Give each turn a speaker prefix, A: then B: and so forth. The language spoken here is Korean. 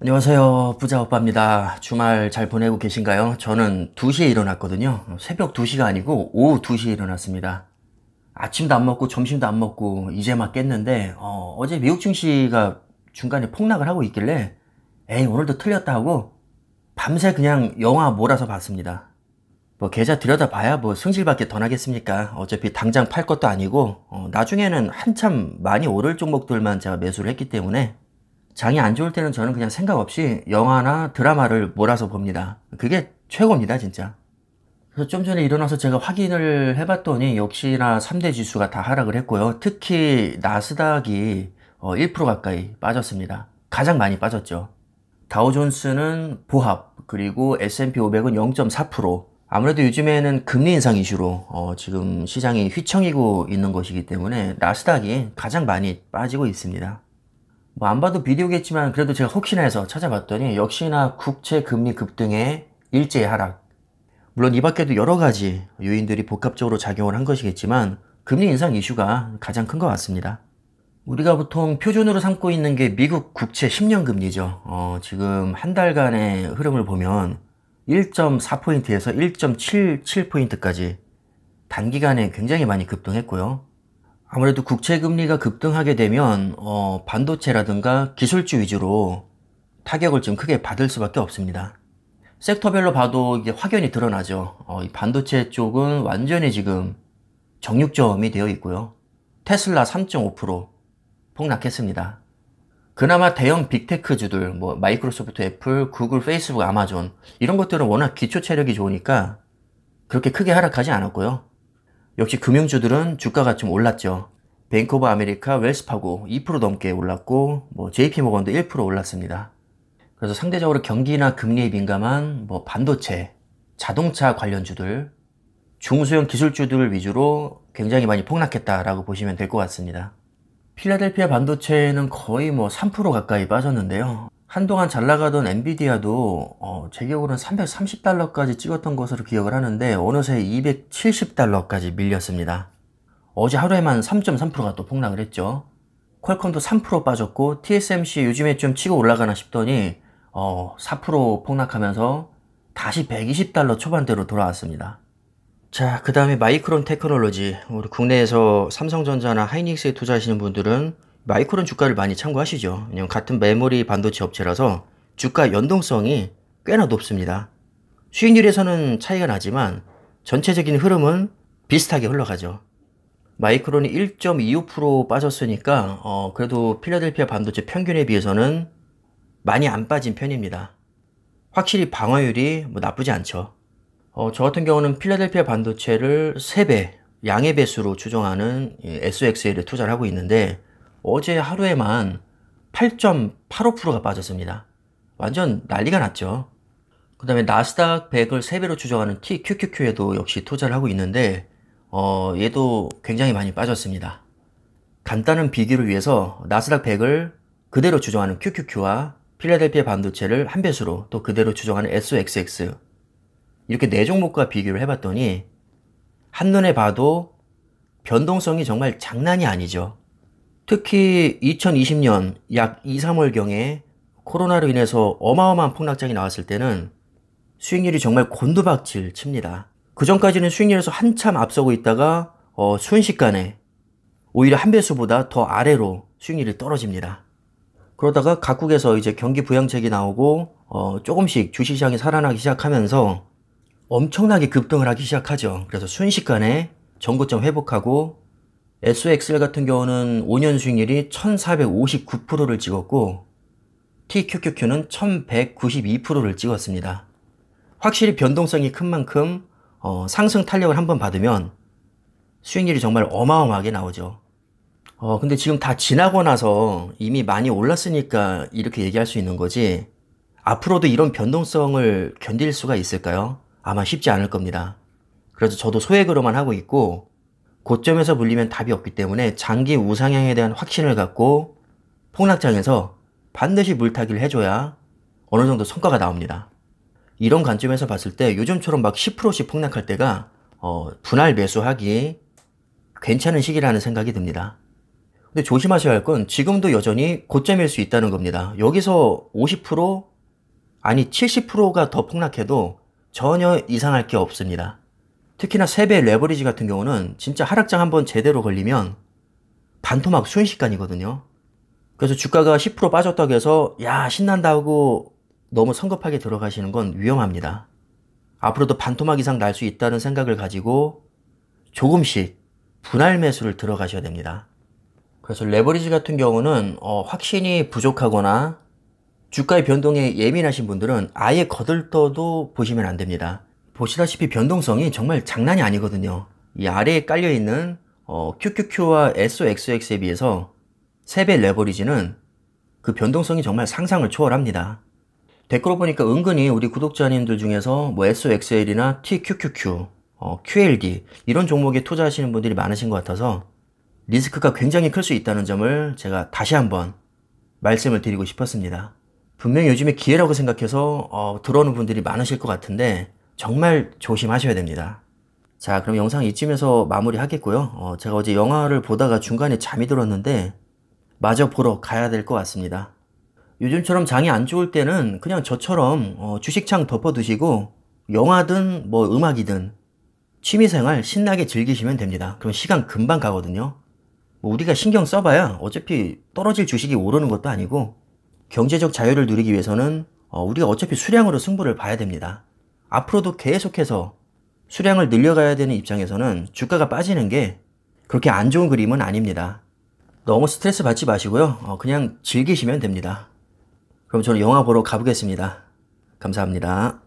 A: 안녕하세요. 부자오빠입니다. 주말 잘 보내고 계신가요? 저는 2시에 일어났거든요. 새벽 2시가 아니고 오후 2시에 일어났습니다. 아침도 안 먹고 점심도 안 먹고 이제 막 깼는데 어제 미국 증시가 중간에 폭락을 하고 있길래 에이 오늘도 틀렸다 하고 밤새 그냥 영화 몰아서 봤습니다. 뭐 계좌 들여다봐야 뭐 승질밖에 더 나겠습니까? 어차피 당장 팔 것도 아니고 나중에는 한참 많이 오를 종목들만 제가 매수를 했기 때문에 장이 안 좋을 때는 저는 그냥 생각 없이 영화나 드라마를 몰아서 봅니다. 그게 최고입니다, 진짜. 그래서 좀 전에 일어나서 제가 확인을 해봤더니 역시나 3대 지수가 다 하락을 했고요. 특히 나스닥이 1% 가까이 빠졌습니다. 가장 많이 빠졌죠. 다우존스는 보합, 그리고 S&P 500은 0.4%. 아무래도 요즘에는 금리 인상 이슈로 지금 시장이 휘청이고 있는 것이기 때문에 나스닥이 가장 많이 빠지고 있습니다. 뭐 안 봐도 비디오겠지만 그래도 제가 혹시나 해서 찾아봤더니 역시나 국채 금리 급등의 일제히 하락. 물론 이 밖에도 여러 가지 요인들이 복합적으로 작용을 한 것이겠지만 금리 인상 이슈가 가장 큰 것 같습니다. 우리가 보통 표준으로 삼고 있는 게 미국 국채 10년 금리죠. 지금 한 달간의 흐름을 보면 1.4포인트에서 1.77포인트까지 단기간에 굉장히 많이 급등했고요. 아무래도 국채 금리가 급등하게 되면 반도체라든가 기술주 위주로 타격을 좀 크게 받을 수밖에 없습니다. 섹터별로 봐도 이게 확연히 드러나죠. 이 반도체 쪽은 완전히 지금 정육점이 되어 있고요. 테슬라 3.5% 폭락했습니다. 그나마 대형 빅테크주들, 뭐 마이크로소프트, 애플, 구글, 페이스북, 아마존 이런 것들은 워낙 기초 체력이 좋으니까 그렇게 크게 하락하지 않았고요. 역시 금융주들은 주가가 좀 올랐죠. 뱅크 오브 아메리카, 웰스파고 2% 넘게 올랐고 뭐 JP모건도 1% 올랐습니다. 그래서 상대적으로 경기나 금리에 민감한 뭐 반도체, 자동차 관련주들, 중소형 기술주들 위주로 굉장히 많이 폭락했다라고 보시면 될 것 같습니다. 필라델피아 반도체는 거의 뭐 3% 가까이 빠졌는데요. 한동안 잘 나가던 엔비디아도 제 기억으로는 330달러까지 찍었던 것으로 기억을 하는데 어느새 270달러까지 밀렸습니다. 어제 하루에만 3.3%가 또 폭락을 했죠. 퀄컴도 3% 빠졌고 TSMC 요즘에 좀 치고 올라가나 싶더니 4% 폭락하면서 다시 120달러 초반대로 돌아왔습니다. 자, 그 다음에 마이크론 테크놀로지. 우리 국내에서 삼성전자나 하이닉스에 투자하시는 분들은 마이크론 주가를 많이 참고하시죠. 왜냐면 같은 메모리 반도체 업체라서 주가 연동성이 꽤나 높습니다. 수익률에서는 차이가 나지만 전체적인 흐름은 비슷하게 흘러가죠. 마이크론이 1.25% 빠졌으니까 그래도 필라델피아 반도체 평균에 비해서는 많이 안 빠진 편입니다. 확실히 방어율이 뭐 나쁘지 않죠. 저 같은 경우는 필라델피아 반도체를 3배, 양의 배수로 추정하는 SOXL에 투자를 하고 있는데 어제 하루에만 8.85%가 빠졌습니다. 완전 난리가 났죠. 그 다음에 나스닥 100을 3배로 추정하는 TQQQ에도 역시 투자를 하고 있는데 얘도 굉장히 많이 빠졌습니다. 간단한 비교를 위해서 나스닥 100을 그대로 추정하는 QQQ와 필라델피아 반도체를 한 배수로 또 그대로 추정하는 SOXX 이렇게 4종목과 비교를 해봤더니 한눈에 봐도 변동성이 정말 장난이 아니죠. 특히 2020년 약 2, 3월경에 코로나로 인해서 어마어마한 폭락장이 나왔을 때는 수익률이 정말 곤두박질 칩니다. 그 전까지는 수익률에서 한참 앞서고 있다가 순식간에 오히려 한 배수보다 더 아래로 수익률이 떨어집니다. 그러다가 각국에서 이제 경기 부양책이 나오고 조금씩 주식시장이 살아나기 시작하면서 엄청나게 급등을 하기 시작하죠. 그래서 순식간에 전고점 회복하고 SOXL 같은 경우는 5년 수익률이 1459%를 찍었고 TQQQ는 1192%를 찍었습니다. 확실히 변동성이 큰 만큼 상승 탄력을 한번 받으면 수익률이 정말 어마어마하게 나오죠. 근데 지금 다 지나고 나서 이미 많이 올랐으니까 이렇게 얘기할 수 있는 거지 앞으로도 이런 변동성을 견딜 수가 있을까요? 아마 쉽지 않을 겁니다. 그래서 저도 소액으로만 하고 있고 고점에서 물리면 답이 없기 때문에 장기 우상향에 대한 확신을 갖고 폭락장에서 반드시 물타기를 해줘야 어느 정도 성과가 나옵니다. 이런 관점에서 봤을 때 요즘처럼 막 10%씩 폭락할 때가 분할 매수하기 괜찮은 시기라는 생각이 듭니다. 근데 조심하셔야 할 건 지금도 여전히 고점일 수 있다는 겁니다. 여기서 50% 아니 70%가 더 폭락해도 전혀 이상할 게 없습니다. 특히나 3배 레버리지 같은 경우는 진짜 하락장 한번 제대로 걸리면 반토막 순식간이거든요. 그래서 주가가 10% 빠졌다고 해서 야 신난다고 너무 성급하게 들어가시는 건 위험합니다. 앞으로도 반토막 이상 날 수 있다는 생각을 가지고 조금씩 분할 매수를 들어가셔야 됩니다. 그래서 레버리지 같은 경우는 확신이 부족하거나 주가의 변동에 예민하신 분들은 아예 거들떠도 보시면 안 됩니다. 보시다시피 변동성이 정말 장난이 아니거든요. 이 아래에 깔려있는 QQQ와 SOXX에 비해서 3배 레버리지는 그 변동성이 정말 상상을 초월합니다. 댓글을 보니까 은근히 우리 구독자님들 중에서 뭐 SOXL이나 TQQQ, QLD 이런 종목에 투자하시는 분들이 많으신 것 같아서 리스크가 굉장히 클 수 있다는 점을 제가 다시 한번 말씀을 드리고 싶었습니다. 분명히 요즘에 기회라고 생각해서 들어오는 분들이 많으실 것 같은데 정말 조심하셔야 됩니다. 자, 그럼 영상 이쯤에서 마무리 하겠고요. 제가 어제 영화를 보다가 중간에 잠이 들었는데 마저 보러 가야 될 것 같습니다. 요즘처럼 장이 안 좋을 때는 그냥 저처럼 주식창 덮어두시고 영화든 뭐 음악이든 취미생활 신나게 즐기시면 됩니다. 그럼 시간 금방 가거든요. 뭐 우리가 신경 써봐야 어차피 떨어질 주식이 오르는 것도 아니고 경제적 자유를 누리기 위해서는 우리가 어차피 수량으로 승부를 봐야 됩니다. 앞으로도 계속해서 수량을 늘려가야 되는 입장에서는 주가가 빠지는 게 그렇게 안 좋은 그림은 아닙니다. 너무 스트레스 받지 마시고요. 그냥 즐기시면 됩니다. 그럼 저는 영화 보러 가보겠습니다. 감사합니다.